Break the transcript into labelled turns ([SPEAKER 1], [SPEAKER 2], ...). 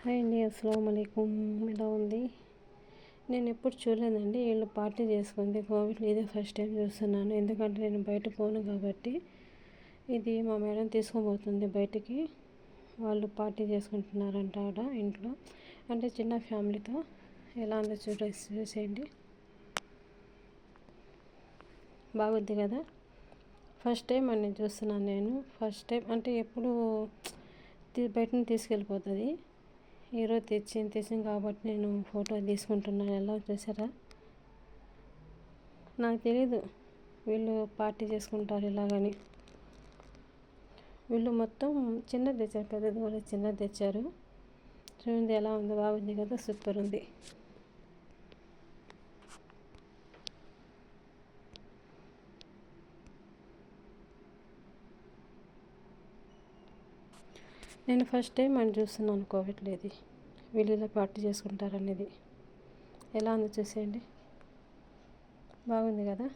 [SPEAKER 1] Hi అండి, అస్సలాము అలైకుం. ఎలా ఉంది? నేను ఎప్పుడు చూడలేదండి వీళ్ళు పార్టీ చేసుకుంది కోవిడ్లో. ఇదే ఫస్ట్ టైం చూస్తున్నాను. ఎందుకంటే నేను బయట పోను కాబట్టి. ఇది మా మేడం తీసుకుపోతుంది బయటికి. వాళ్ళు పార్టీ చేసుకుంటున్నారంట ఆడ ఇంట్లో, అంటే చిన్న ఫ్యామిలీతో. ఎలా ఉందో చూసేయండి. బాగుంది కదా. ఫస్ట్ టైం అని చూస్తున్నాను నేను. ఫస్ట్ టైం అంటే ఎప్పుడు బయటని తీసుకెళ్ళిపోతుంది. ఈరోజు తెచ్చింది కాబట్టి నేను ఫోటో తీసుకుంటున్నాను. ఎలా చూసారా? నాకు తెలీదు వీళ్ళు పార్టీ చేసుకుంటారు ఇలాగని. వీళ్ళు మొత్తం చిన్నది తెచ్చారు, పెద్దది కూడా చిన్నది తెచ్చారు. చూడండి ఎలా ఉంది, బాగుంది కదా, సూపర్ ఉంది. నేను ఫస్ట్ టైం అని చూస్తున్నాను కోవిడ్లో ఇది వీళ్ళు ఇలా పార్టీ చేసుకుంటారనేది. ఎలా ఉందో చూసేయండి, బాగుంది కదా.